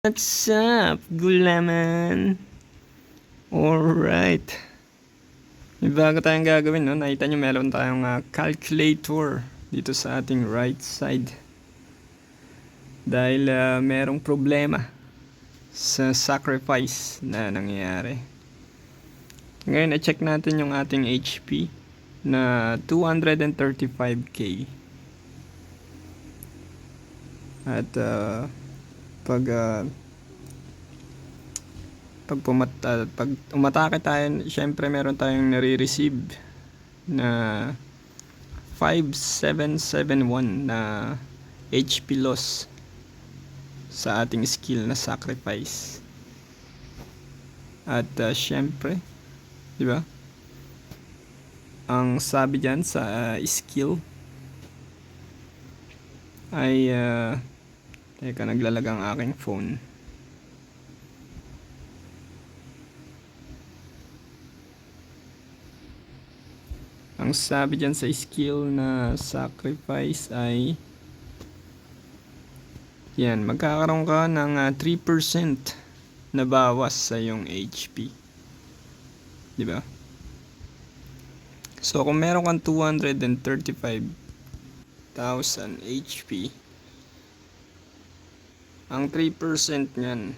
What's up, gulaman? Alright. May bago tayong gagawin, no? Nakita nyo meron tayong calculator dito sa ating right side. Dahil merong problema sa sacrifice na nangyayari. Ngayon, i-check natin yung ating HP na 235k. At pag umatake tayo, syempre meron tayong nare-receive na 5771 na HP loss sa ating skill na sacrifice. At syempre, di ba? Ang sabi diyan sa skill ay teka, naglalag ang aking phone. Ang sabi dyan sa skill na sacrifice ay yan, magkakaroon ka ng 3% na bawas sa iyong HP. Diba? So kung meron kang 235,000 HP, ang 3% niyan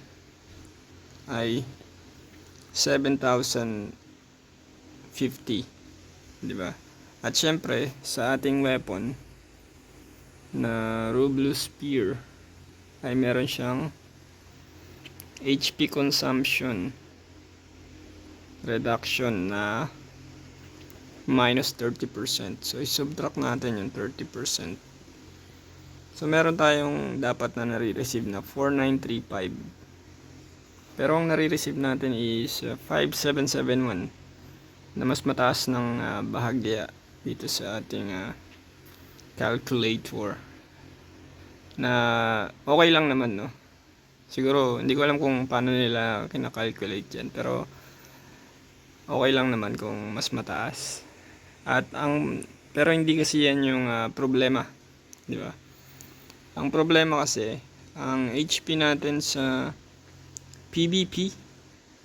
ay 7,050. Diba? At syempre, sa ating weapon na Rublus Spear ay meron siyang HP consumption reduction na minus 30%. So, i-subtract natin yung 30%. So, meron tayong dapat na nare-receive na 4935. Pero ang nare-receive natin is 5771 na mas mataas ng bahagya dito sa ating calculator. Na okay lang naman, no? Siguro, hindi ko alam kung paano nila kinakalculate yan. Pero, okay lang naman kung mas mataas. Pero hindi kasi yan yung problema. Di ba? Ang problema kasi, ang HP natin sa PvP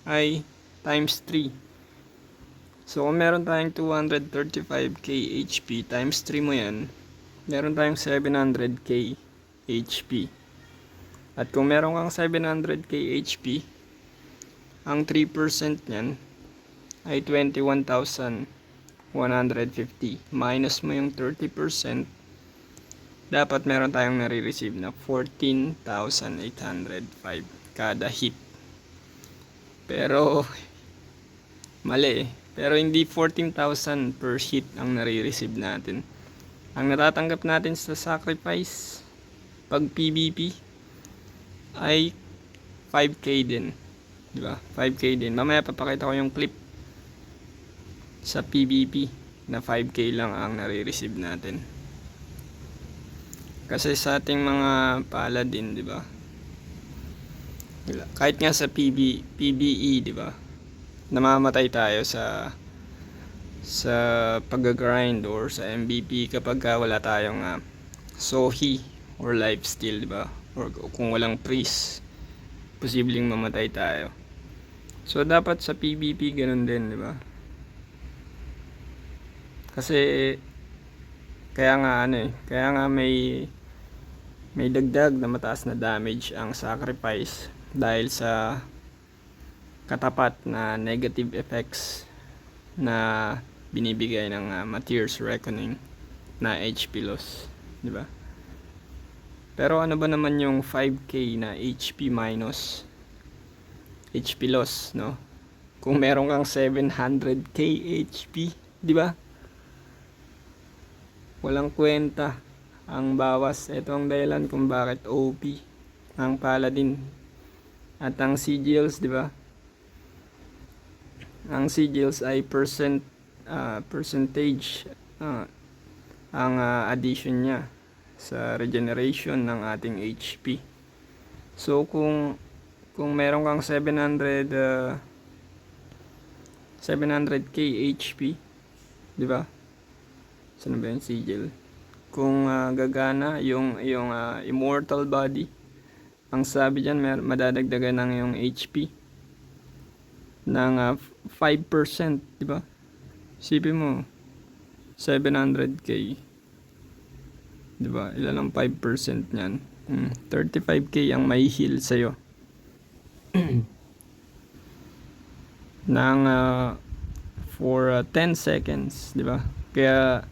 ay times 3. So, kung meron tayong 235k HP times 3 mo yan, meron tayong 700k HP. At kung meron kang 700k HP, ang 3% niyan ay 21,150. Minus mo yung 30%, dapat meron tayong nare-receive na 14,805 kada hit. Pero mali. Pero hindi 14,000 per hit ang nare-receive natin. Ang natatanggap natin sa sacrifice pag PvP ay 5k din. Diba? 5k din. Mamaya papakita ko yung clip sa PvP na 5k lang ang nare-receive natin. Kasi sa ating mga paladin, diba? Kahit nga sa PvE, diba? Namamatay tayo sa pag-grind or sa MVP kapag wala tayong Sohi or lifesteal, diba? Or kung walang priest, posibleng mamatay tayo. So dapat sa PvP ganun din, diba? Kasi kaya nga may dagdag na mataas na damage ang sacrifice dahil sa katapat na negative effects na binibigay ng Martyr's Reckoning na HP loss, di ba? Pero ano ba naman yung 5k na HP minus HP loss, no? Kung meron kang 700k HP, di ba? Walang kwenta ang bawas. Ito ang dahilan kung bakit OP ang paladin at ang sigils, di ba? Ang sigils ay percentage ang addition niya sa regeneration ng ating HP. So kung meron kang 700k HP, di ba? Saan ba yung sigil? Kung gagana yung immortal body ang sabi diyan madadagdagan ng yung HP ng 5%, di ba? Isipin mo, 700k, di ba? Ilan ang 5% niyan? 35k ang may heal sa'yo ng for 10 seconds, di ba? Kaya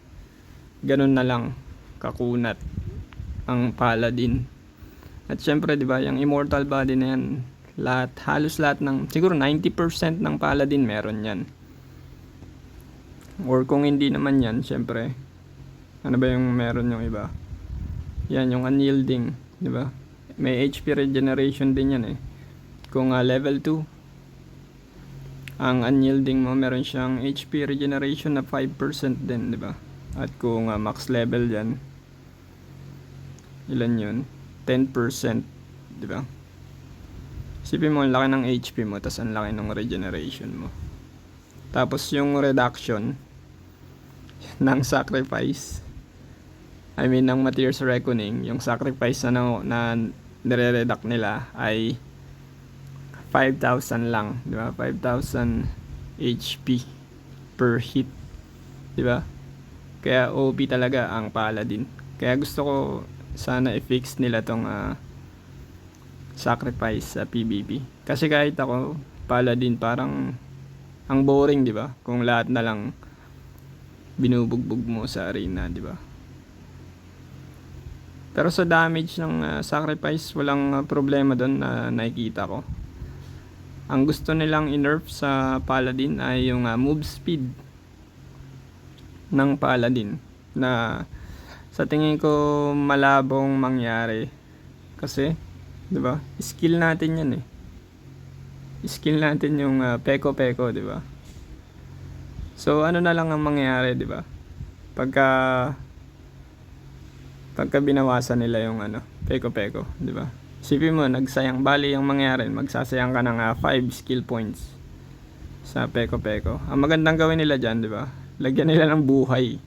ganun na lang kakunat ang Paladin. At syempre, di ba, yung immortal body na yan, halos lahat ng, siguro 90% ng Paladin meron yan. Or kung hindi naman yan, syempre, ano ba yung meron yung iba? Yan, yung unyielding, di ba? May HP regeneration din yan eh. Kung level 2, ang unyielding mo, meron siyang HP regeneration na 5% din, di ba? At kung max level yan, ilan yun? 10%, di ba? Isipin mo, ang laki ng HP mo, tas ang laki ng regeneration mo. Tapos yung reduction ng sacrifice, I mean ng Mateus Reckoning, yung sacrifice na nire-reduct nila ay 5,000 lang, di ba? 5,000 HP per hit, di ba? Kaya OP talaga ang Paladin. Kaya gusto ko sana i-fix nila tong sacrifice sa PvP. Kasi kahit ako, Paladin, parang ang boring, di ba? Kung lahat na lang binubugbog mo sa arena, di ba? Pero sa damage ng sacrifice, walang problema doon na nakikita ko. Ang gusto nilang i-nerf sa Paladin ay yung move speed ng Paladin, na sa tingin ko malabong mangyari kasi, 'di ba? Skill natin 'yan eh. Skill natin yung peko-peko, 'di ba? So ano na lang ang mangyayari, 'di ba? Pagka binawasan nila yung peko-peko, 'di ba? Isipin mo, nagsayang, bali yung mangyayari, magsasayang ka ng 5 skill points sa peko-peko. Ang magandang gawin nila diyan, 'di ba? Lagyan nila ng buhay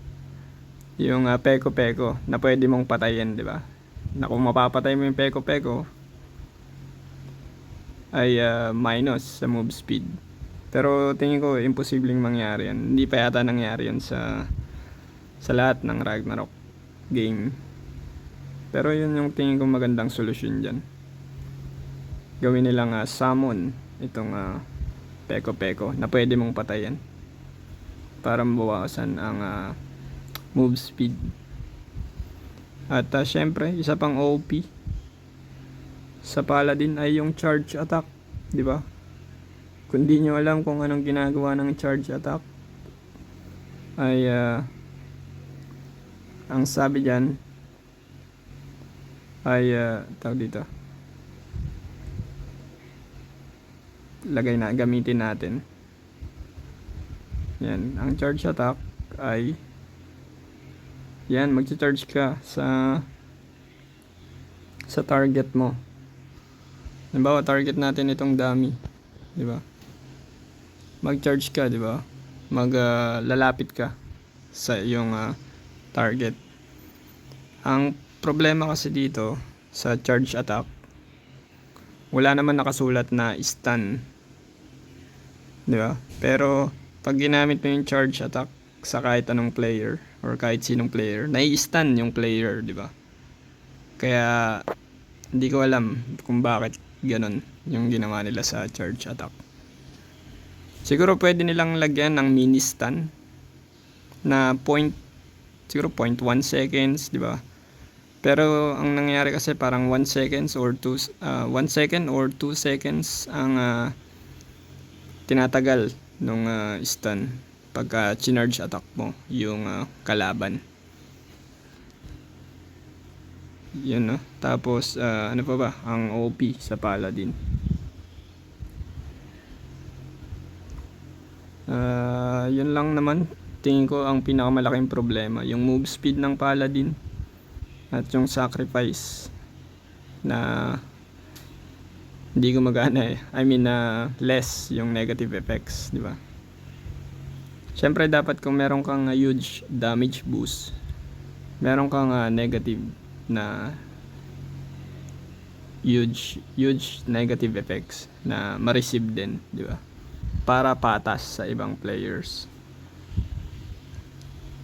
yung peko-peko na pwede mong patayin, di ba? Na kung mapapatay mo yung peko-peko ay minus sa move speed. Pero tingin ko imposibleng mangyari yan. Hindi pa yata nangyari yan sa lahat ng Ragnarok game. Pero yun yung tingin ko magandang solusyon dyan. Gawin nilang summon itong peko-peko na pwede mong patayin para mabawasan ang move speed. At syempre, isa pang OP sa Paladin ay yung charge attack, di ba? Kung di nyo alam kung anong ginagawa ng charge attack, ay ang sabi dyan ay tawag dito, gamitin natin. Yan, ang charge attack ay yan, mag-charge ka sa target mo. Halimbawa, target natin itong dummy, di ba? Mag-charge ka, di ba? Lalapit ka sa iyong target. Ang problema kasi dito sa charge attack, wala naman nakasulat na stun, di ba? Pero pag ginamit mo yung charge attack sa kahit anong player or kahit sinong player, nai-stun yung player, di ba? Kaya hindi ko alam kung bakit ganun yung ginawa nila sa charge attack. Siguro pwede nilang lagyan ng mini stun na siguro 0.1 seconds, di ba? Pero ang nangyayari kasi parang 1 seconds or 2 seconds ang tinatagal nung stun pagka charge attack mo yung kalaban. Yun, no? Tapos ano pa ba ang OP sa Paladin? Yun lang naman, tingin ko ang pinakamalaking problema, yung move speed ng Paladin at yung sacrifice na hindi gumagana eh. I mean less yung negative effects, di ba? Siyempre dapat kung meron kang huge damage boost, meron kang negative na huge negative effects na ma-receive din, di ba? Para patas sa ibang players.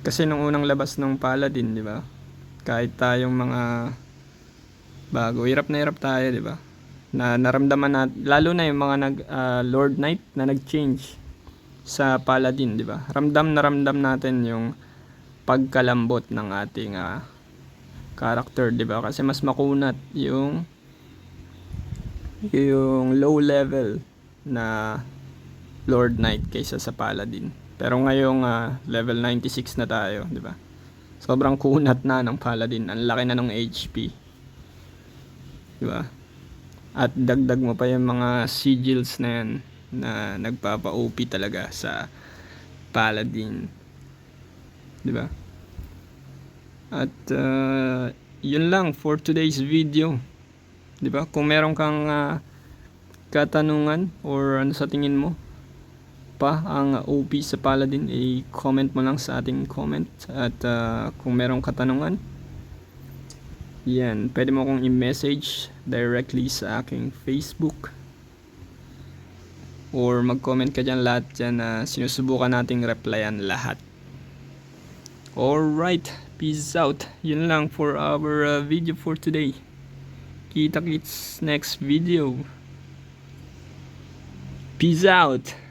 Kasi nung unang labas ng Paladin, di ba? Kahit tayong mga bago, hirap na hirap tayo, di ba? Na naramdaman natin, lalo na yung mga Lord Knight na nag-change sa Paladin, di ba? Ramdam na ramdam natin yung pagkalambot ng ating character, di ba? Kasi mas makunat yung low level na Lord Knight kaysa sa Paladin. Pero ngayong level 96 na tayo, di ba? Sobrang kunat na ng Paladin, ang laki na ng HP. Di ba? At dagdag mo pa yung mga sigils na yan na nagpapa-OP talaga sa Paladin. Di ba? At yun lang for today's video. Di ba? Kung meron kang katanungan or ano sa tingin mo pa ang OP sa Paladin, i-comment mo lang sa ating comment. At kung merong katanungan, yan, pwede mo kong i-message directly sa aking Facebook or mag-comment ka dyan, lahat dyan na sinusubukan nating replyan lahat. Alright, peace out. Yun lang for our video for today. Kita-kits next video. Peace out.